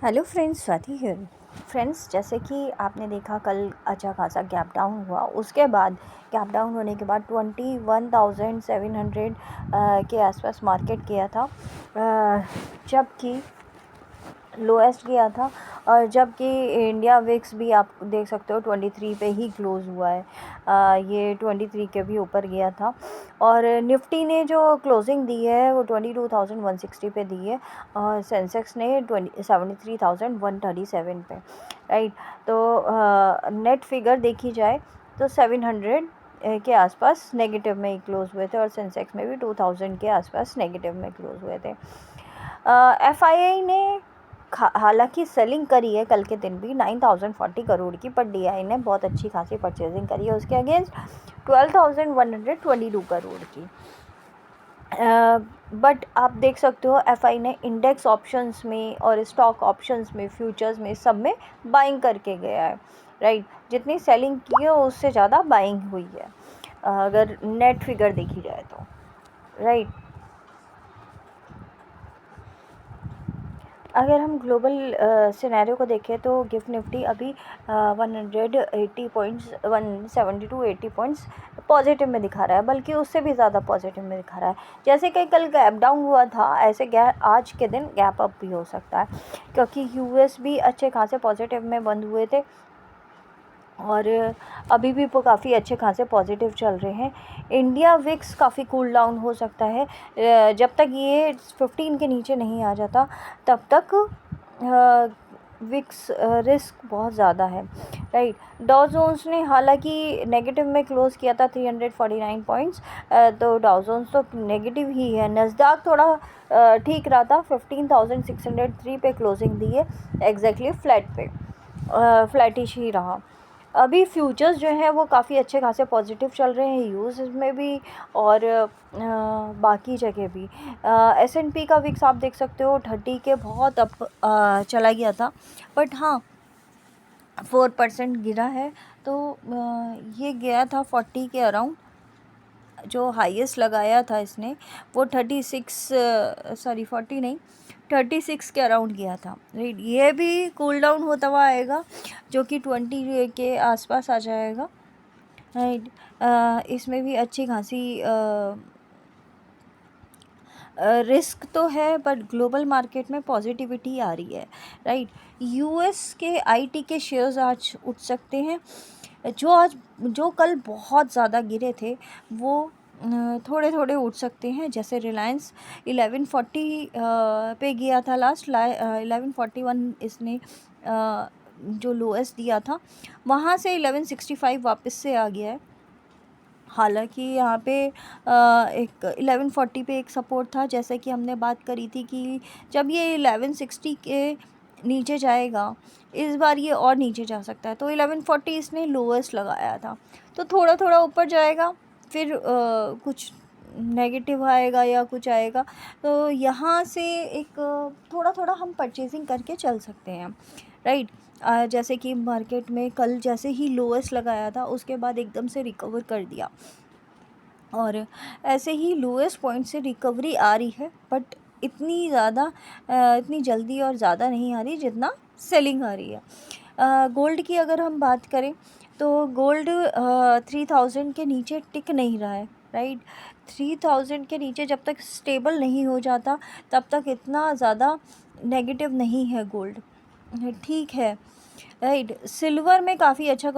Hello friends, Swati here. Friends, जैसे कि आपने देखा कल अच्छा खासा गैप डाउन हुआ। उसके बाद गैप डाउन होने के बाद 21,700 के आसपास मार्केट गया था, जबकि लोएस्ट गया था। और जबकि इंडिया विक्स भी आप देख सकते हो 23 पे ही क्लोज़ हुआ है। ये 23 के भी ऊपर गया था। और निफ्टी ने जो क्लोजिंग दी है वो 22,160 पे दी है, और सेंसेक्स ने 73,137 पे, राइट। तो नेट फिगर देखी जाए तो 700 के आसपास नेगेटिव में ही क्लोज़ हुए थे, और सेंसेक्स में भी 2000 के आसपास नेगेटिव में क्लोज़ हुए थे। एफआईआई ने हालांकि सेलिंग करी है कल के दिन भी 9,040 करोड़ की, पर डीआई ने बहुत अच्छी खासी परचेजिंग करी है उसके अगेंस्ट 12,122 करोड़ की। बट आप देख सकते हो एफआई ने इंडेक्स ऑप्शंस में और स्टॉक ऑप्शंस में, फ्यूचर्स में, सब में बाइंग करके गया है, राइट। जितनी सेलिंग की है उससे ज़्यादा बाइंग हुई है, अगर नेट फिगर देखी जाए तो, राइट। अगर हम ग्लोबल सिनेरियो को देखें तो गिफ्ट निफ्टी अभी 180 पॉइंट्स, 170 to 80 पॉइंट्स पॉजिटिव में दिखा रहा है, बल्कि उससे भी ज़्यादा पॉजिटिव में दिखा रहा है। जैसे कि कल गैप डाउन हुआ था, ऐसे गैप आज के दिन गैप अप भी हो सकता है, क्योंकि यूएस भी अच्छे खासे पॉजिटिव में बंद हुए थे, और अभी भी वो काफ़ी अच्छे खासे पॉजिटिव चल रहे हैं। इंडिया विक्स काफ़ी कूल डाउन हो सकता है, जब तक ये 15 के नीचे नहीं आ जाता तब तक विक्स रिस्क बहुत ज़्यादा है, राइट। डॉ जोन्स ने हालांकि नेगेटिव में क्लोज़ किया था 349 पॉइंट्स, तो डॉ जोन्स तो नेगेटिव ही है। नस्डैक थोड़ा ठीक रहा था, 15,603 पे क्लोजिंग दी है, एग्जैक्टली फ्लैट पे, फ्लैटिश ही रहा। अभी फ्यूचर्स जो हैं वो काफ़ी अच्छे खासे पॉजिटिव चल रहे हैं, यूज़ में भी और बाकी जगह भी। एस&पी का विक्स आप देख सकते हो 30 के बहुत अप चला गया था, बट हाँ 4% गिरा है। तो ये गया था 40 के अराउंड। जो हाईएस्ट लगाया था इसने वो 36, सॉरी 40 नहीं, 36 के अराउंड गया था, राइट। ये भी कूल डाउन होता हुआ आएगा, जो कि 20 के आसपास आ जाएगा, राइट। इसमें भी अच्छी खासी रिस्क तो है, बट ग्लोबल मार्केट में पॉजिटिविटी आ रही है, राइट। यूएस के आईटी के शेयर्स आज उठ सकते हैं, जो कल बहुत ज़्यादा गिरे थे वो थोड़े थोड़े उठ सकते हैं। जैसे रिलायंस 1140 पे गया था लास्ट, 1141 इसने जो लोएस्ट दिया था, वहाँ से 1165 वापस से आ गया है। हालांकि यहाँ पे एक 1140 पे एक सपोर्ट था, जैसे कि हमने बात करी थी कि जब ये 1160 के नीचे जाएगा, इस बार ये और नीचे जा सकता है, तो 1140 इसने लोएस्ट लगाया था। तो थोड़ा थोड़ा ऊपर जाएगा, फिर कुछ नेगेटिव आएगा या कुछ आएगा, तो यहाँ से एक थोड़ा थोड़ा हम परचेजिंग करके चल सकते हैं, राइट। जैसे कि मार्केट में कल जैसे ही लोएस्ट लगाया था उसके बाद एकदम से रिकवर कर दिया, और ऐसे ही लोएस्ट पॉइंट से रिकवरी आ रही है, बट इतनी ज़्यादा इतनी जल्दी और ज़्यादा नहीं आ रही जितना सेलिंग आ रही है। गोल्ड की अगर हम बात करें तो गोल्ड 3000 के नीचे टिक नहीं रहा है, राइट। 3000 के नीचे जब तक स्टेबल नहीं हो जाता तब तक इतना ज़्यादा नेगेटिव नहीं है गोल्ड, ठीक है, राइट। सिल्वर में काफ़ी अच्छा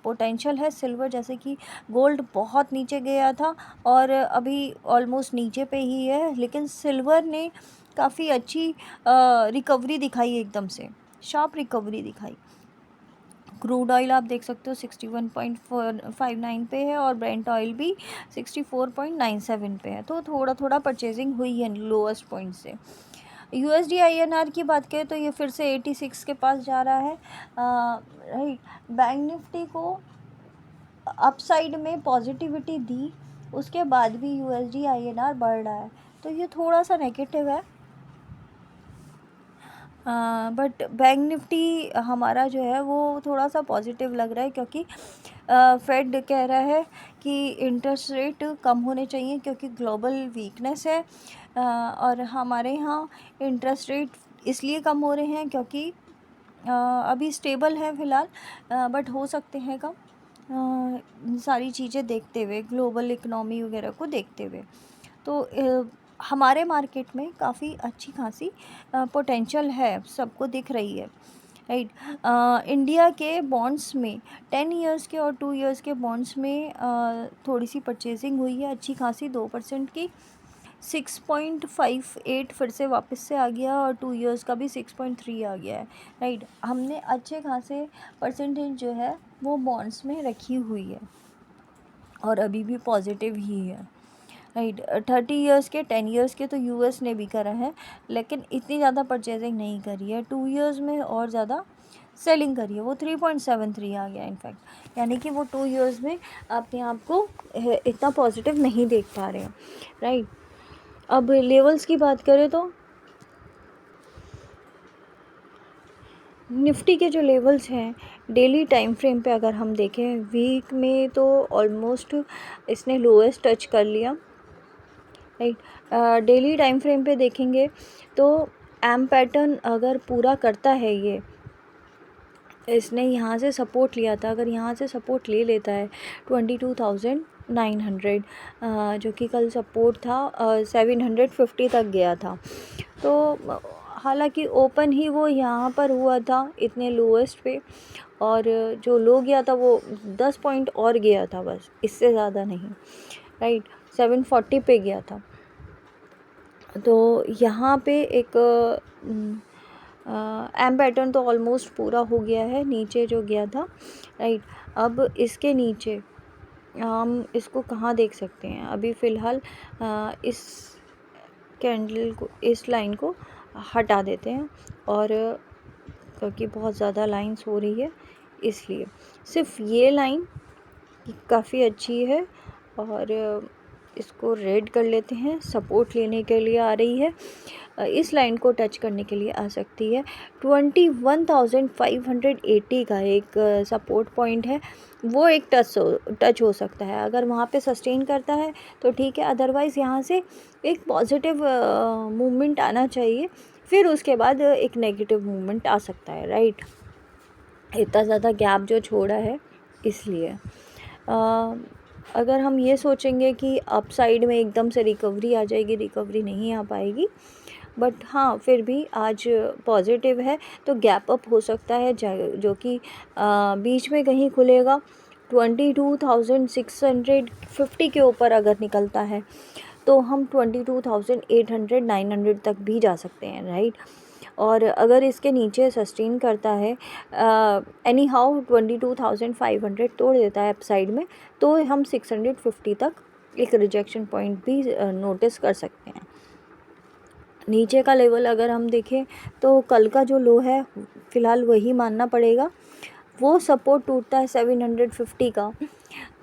पोटेंशियल है। सिल्वर जैसे कि गोल्ड बहुत नीचे गया था और अभी ऑलमोस्ट नीचे पे ही है, लेकिन सिल्वर ने काफ़ी अच्छी रिकवरी दिखाई, एकदम से शार्प रिकवरी दिखाई। क्रूड ऑयल आप देख सकते हो 61.59 पे है, और ब्रेंट ऑयल भी 64.97 पे है, तो थोड़ा थोड़ा परचेजिंग हुई है लोएस्ट पॉइंट से। यूएसडी आईएनआर की बात करें तो ये फिर से 86 के पास जा रहा है, राइट। बैंक निफ्टी को अपसाइड में पॉजिटिविटी दी, उसके बाद भी यूएसडी आईएनआर बढ़ रहा है, तो ये थोड़ा सा नेगेटिव है। बट बैंक निफ्टी हमारा जो है वो थोड़ा सा पॉजिटिव लग रहा है, क्योंकि फेड कह रहा है कि इंटरेस्ट रेट कम होने चाहिए, क्योंकि ग्लोबल वीकनेस है, और हमारे यहाँ इंटरेस्ट रेट इसलिए कम हो रहे हैं क्योंकि अभी स्टेबल है फ़िलहाल, बट हो सकते हैं कम, सारी चीज़ें देखते हुए, ग्लोबल इकनॉमी वगैरह को देखते हुए। तो हमारे मार्केट में काफ़ी अच्छी खासी पोटेंशियल है, सबको दिख रही है, राइट। इंडिया के बॉन्ड्स में 10 इयर्स के और 2 इयर्स के बॉन्ड्स में थोड़ी सी परचेजिंग हुई है अच्छी खासी, 2% की। 6.58 फिर से वापस से आ गया, और 2 इयर्स का भी 6.3 आ गया है, राइट। हमने अच्छे खासे परसेंटेज जो है वो बॉन्ड्स में रखी हुई है, और अभी भी पॉजिटिव ही है, राइट। 30 इयर्स के, 10 इयर्स के तो यूएस ने भी करा है, लेकिन इतनी ज़्यादा परचेजिंग नहीं करी है। 2 इयर्स में और ज़्यादा सेलिंग करी है, वो 3.73 आ गया इनफैक्ट, यानी कि वो 2 इयर्स में अपने आप को इतना पॉजिटिव नहीं देख पा रहे हैं, राइट। अब लेवल्स की बात करें तो निफ्टी के जो लेवल्स हैं डेली टाइम फ्रेम पे अगर हम देखें, वीक में तो ऑलमोस्ट इसने लोएस्ट टच कर लिया, राइट। डेली टाइम फ्रेम पे देखेंगे तो एम पैटर्न अगर पूरा करता है, ये इसने यहाँ से सपोर्ट लिया था, अगर यहाँ से सपोर्ट ले लेता है 22,900, जो कि कल सपोर्ट था, 750 तक गया था। तो हालांकि ओपन ही वो यहाँ पर हुआ था इतने लोएस्ट पे, और जो लो गया था वो 10 पॉइंट और गया था, बस इससे ज़्यादा नहीं, राइट। 740 पे गया था। तो यहाँ पे एक एम पैटर्न तो ऑलमोस्ट पूरा हो गया है नीचे जो गया था, राइट। अब इसके नीचे हम इसको कहाँ देख सकते हैं, अभी फ़िलहाल इस कैंडल को, इस लाइन को हटा देते हैं, और क्योंकि बहुत ज़्यादा लाइंस हो रही है इसलिए सिर्फ ये लाइन काफ़ी अच्छी है, और इसको रेड कर लेते हैं, सपोर्ट लेने के लिए आ रही है, इस लाइन को टच करने के लिए आ सकती है। 21,580 का एक सपोर्ट पॉइंट है, वो एक टच हो सकता है, अगर वहाँ पे सस्टेन करता है तो ठीक है, अदरवाइज़ यहाँ से एक पॉजिटिव मूवमेंट आना चाहिए, फिर उसके बाद एक नेगेटिव मूवमेंट आ सकता है, राइट। इतना ज़्यादा गैप जो छोड़ा है इसलिए अगर हम ये सोचेंगे कि अप साइड में एकदम से रिकवरी आ जाएगी, रिकवरी नहीं आ पाएगी, बट हाँ फिर भी आज पॉजिटिव है, तो गैप अप हो सकता है, जो कि बीच में कहीं खुलेगा 22,650 के ऊपर अगर निकलता है तो हम 22,800-900 तक भी जा सकते हैं, राइट। और अगर इसके नीचे सस्टेन करता है, एनी हाउ 22,500 तोड़ देता है अपसाइड में, तो हम 650 तक एक रिजेक्शन पॉइंट भी नोटिस कर सकते हैं। नीचे का लेवल अगर हम देखें तो कल का जो लो है फ़िलहाल वही मानना पड़ेगा, वो सपोर्ट टूटता है 750 का,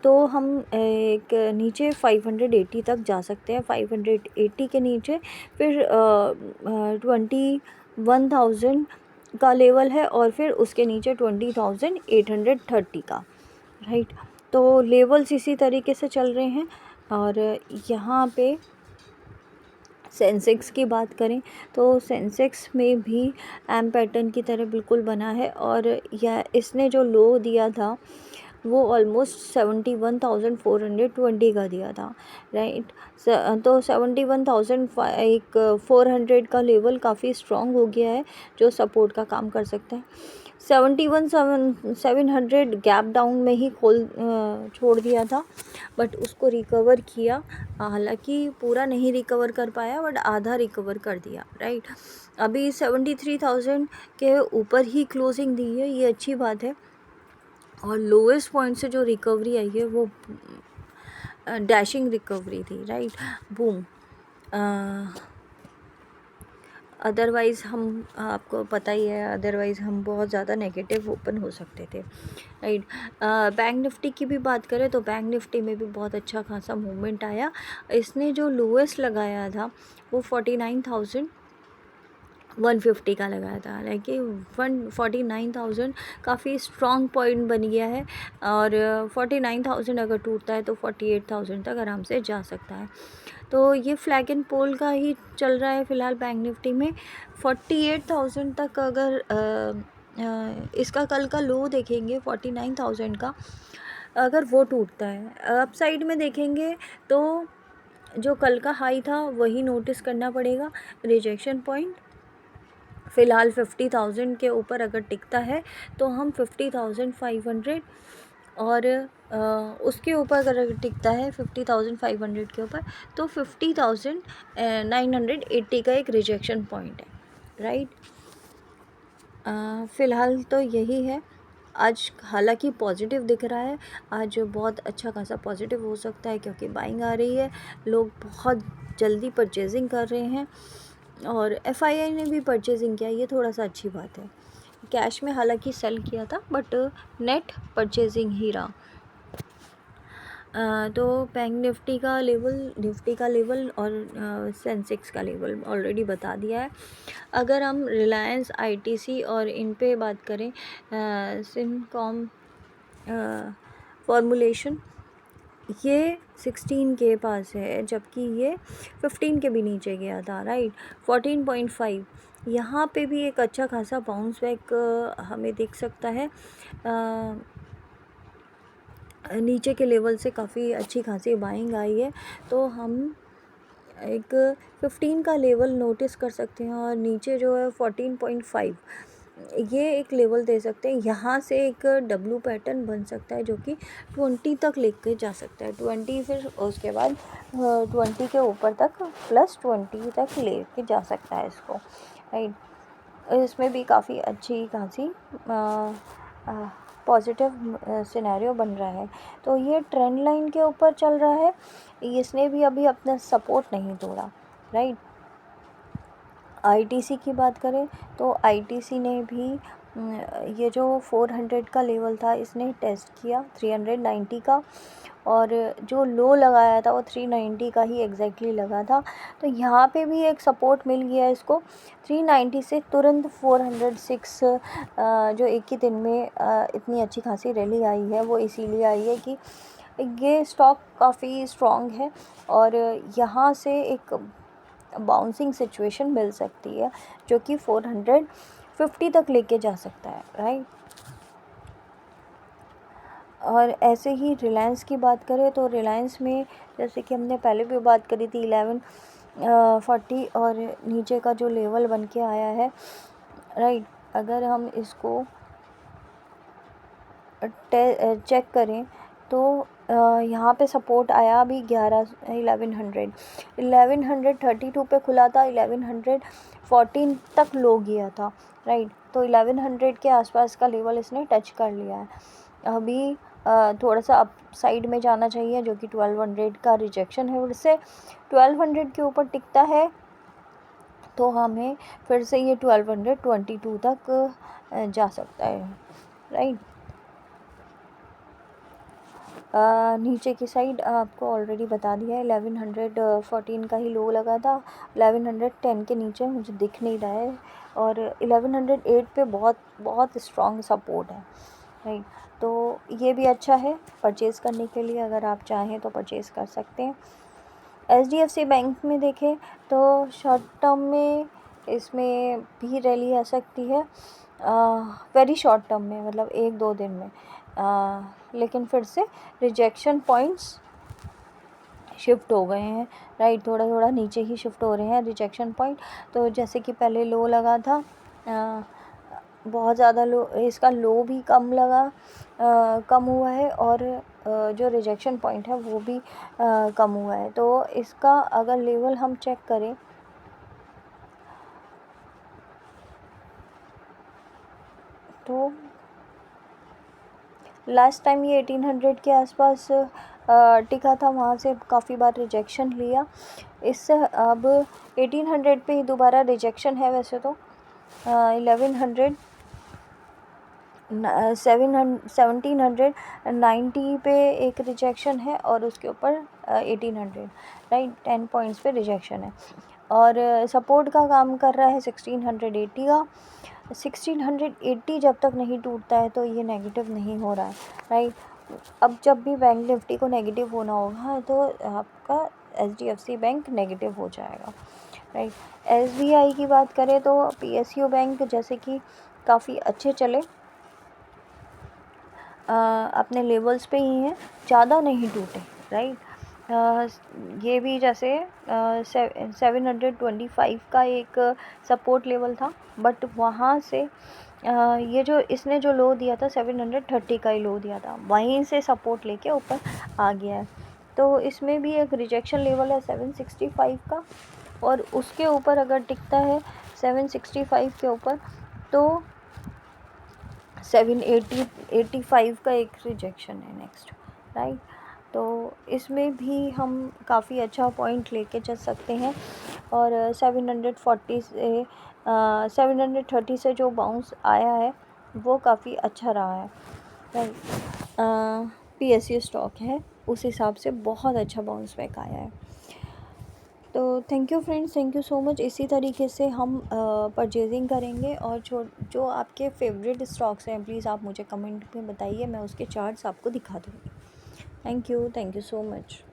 तो हम एक नीचे 580 तक जा सकते हैं, 580 के नीचे फिर 21,000 का लेवल है, और फिर उसके नीचे 20,830 का, राइट। तो लेवल्स इसी तरीके से चल रहे हैं। और यहाँ पे सेंसेक्स की बात करें तो सेंसेक्स में भी एम पैटर्न की तरह बिल्कुल बना है, और यह इसने जो लो दिया था वो ऑलमोस्ट 71,420 का दिया था, राइट। तो 71,400 का लेवल काफ़ी स्ट्रॉन्ग हो गया है, जो सपोर्ट का काम कर सकता है। 71,700 गैप डाउन में ही छोड़ दिया था, बट उसको रिकवर किया, हालांकि पूरा नहीं रिकवर कर पाया, बट आधा रिकवर कर दिया, राइट। अभी 73,000 के ऊपर ही क्लोजिंग दी है, ये अच्छी बात है, और लोएस्ट पॉइंट से जो रिकवरी आई है वो डैशिंग रिकवरी थी, राइट, बूम। अदरवाइज़ हम, आपको पता ही है, अदरवाइज़ हम बहुत ज़्यादा नेगेटिव ओपन हो सकते थे, राइट। बैंक निफ्टी की भी बात करें तो बैंक निफ्टी में भी बहुत अच्छा खासा मूवमेंट आया। इसने जो लोएस्ट लगाया था वो 49,000 150 का लगाया था, हालांकि 149,000 काफ़ी स्ट्रॉन्ग पॉइंट बन गया है, और 49,000 अगर टूटता है तो 48,000 तक आराम से जा सकता है। तो ये फ्लैग एंड पोल का ही चल रहा है फ़िलहाल बैंक निफ्टी में। 48,000 तक अगर इसका कल का लो देखेंगे 49,000 का, अगर वो टूटता है, अप साइड में देखेंगे तो जो कल का हाई था वही नोटिस करना पड़ेगा, रिजेक्शन पॉइंट। फ़िलहाल 50,000 के ऊपर अगर टिकता है तो हम 50,500, और उसके ऊपर अगर टिकता है 50,500 के ऊपर तो 50,980 का एक रिजेक्शन पॉइंट है, राइट। फ़िलहाल तो यही है। आज हालांकि पॉजिटिव दिख रहा है, आज बहुत अच्छा खासा पॉजिटिव हो सकता है, क्योंकि बाइंग आ रही है, लोग बहुत जल्दी परचेजिंग कर रहे हैं, और एफआईआई ने भी परचेजिंग किया, ये थोड़ा सा अच्छी बात है। कैश में हालांकि सेल किया था, बट नेट परचेजिंग ही रहा। तो बैंक निफ्टी का लेवल और सेंसेक्स का लेवल ऑलरेडी बता दिया है। अगर हम रिलायंस, आईटीसी और इन पे बात करें, सिनकॉम फॉर्मुलेशन, ये 16 के पास है, जबकि ये 15 के भी नीचे गया था, राइट। 14.5 यहाँ पे भी एक अच्छा खासा बाउंस बैक हमें दिख सकता है। नीचे के लेवल से काफ़ी अच्छी खासी बाइंग आई है, तो हम एक 15 का लेवल नोटिस कर सकते हैं, और नीचे जो है 14.5 ये एक लेवल दे सकते हैं। यहाँ से एक डब्लू पैटर्न बन सकता है जो कि 20 तक लेके जा सकता है, 20, फिर उसके बाद 20 के ऊपर तक +20 तक लेके जा सकता है इसको, राइट। इसमें भी काफ़ी अच्छी खासी पॉजिटिव सिनेरियो बन रहा है। तो ये ट्रेंड लाइन के ऊपर चल रहा है, इसने भी अभी अपना सपोर्ट नहीं तोड़ा, राइट। आईटीसी की बात करें तो आईटीसी ने भी ये जो 400 का लेवल था इसने टेस्ट किया, 390 का, और जो लो लगाया था वो 390 का ही एग्जैक्टली लगा था। तो यहाँ पे भी एक सपोर्ट मिल गया इसको। 390 से तुरंत 406 जो एक ही दिन में इतनी अच्छी खासी रैली आई है, वो इसीलिए आई है कि ये स्टॉक काफ़ी स्ट्रॉन्ग है, और यहाँ से एक बाउंसिंग सिचुएशन मिल सकती है जो कि 450 तक लेके जा सकता है, राइट। और ऐसे ही रिलायंस की बात करें तो रिलायंस में जैसे कि हमने पहले भी बात करी थी 1140, और नीचे का जो लेवल बन के आया है, राइट, अगर हम इसको चेक करें तो यहाँ पे सपोर्ट आया अभी 1132 पे खुला था, 1114 तक लो गया था, राइट। तो 1100 के आसपास का लेवल इसने टच कर लिया है। अभी थोड़ा सा अप साइड में जाना चाहिए, जो कि 1200 का रिजेक्शन है, उससे 1200 के ऊपर टिकता है तो हमें फिर से ये 1222 तक जा सकता है, राइट। नीचे की साइड आपको ऑलरेडी बता दिया है, 1114 का ही लो लगा था, 1110 के नीचे मुझे दिख नहीं रहा है, और 1108 पे बहुत बहुत स्ट्रॉन्ग सपोर्ट है, राइट। तो ये भी अच्छा है परचेज़ करने के लिए, अगर आप चाहें तो परचेज़ कर सकते हैं। एचडीएफसी बैंक में देखें तो शॉर्ट टर्म में इसमें भी रैली आ सकती है, वेरी शॉर्ट टर्म में, मतलब 1-2 दिन में, लेकिन फिर से रिजेक्शन पॉइंट्स शिफ्ट हो गए हैं, राइट। थोड़ा थोड़ा नीचे ही शिफ्ट हो रहे हैं रिजेक्शन पॉइंट। तो जैसे कि पहले लो लगा था, बहुत ज़्यादा लो, इसका लो भी कम लगा, कम हुआ है, और जो रिजेक्शन पॉइंट है वो भी कम हुआ है। तो इसका अगर लेवल हम चेक करें तो लास्ट टाइम ये 1800 के आसपास टिका था, वहाँ से काफ़ी बार रिजेक्शन लिया, इससे अब 1800 पे ही दोबारा रिजेक्शन है। वैसे तो 1100 1790 पे एक रिजेक्शन है, और उसके ऊपर 1800, राइट, 10 पॉइंट्स पे रिजेक्शन है। और सपोर्ट का काम कर रहा है 1680 का। 1680 जब तक नहीं टूटता है तो ये नेगेटिव नहीं हो रहा है, राइट। अब जब भी बैंक निफ्टी को नेगेटिव होना होगा तो आपका HDFC बैंक नेगेटिव हो जाएगा, राइट। SBI की बात करें तो PSU बैंक जैसे कि काफ़ी अच्छे चले, अपने लेवल्स पे ही हैं, ज़्यादा नहीं टूटे, राइट। ये भी जैसे 725 का एक सपोर्ट लेवल था, बट वहाँ से ये जो इसने जो लो दिया था 730 का ही लो दिया था, वहीं से सपोर्ट लेके ऊपर आ गया है। तो इसमें भी एक रिजेक्शन लेवल है 765 का, और उसके ऊपर अगर टिकता है 765 के ऊपर तो 785 का एक रिजेक्शन है नेक्स्ट, राइट। तो इसमें भी हम काफ़ी अच्छा पॉइंट लेके चल सकते हैं। और 740 से 730 से जो बाउंस आया है वो काफ़ी अच्छा रहा है, राइट। PSU स्टॉक है, उस हिसाब से बहुत अच्छा बाउंस बैक आया है। तो thank you friends, thank you so much. इसी तरीके से हम परचेजिंग करेंगे, और जो आपके फेवरेट स्टॉक्स हैं प्लीज़ आप मुझे कमेंट में बताइए, मैं उसके चार्ट्स आपको दिखा दूँगी। Thank you so much.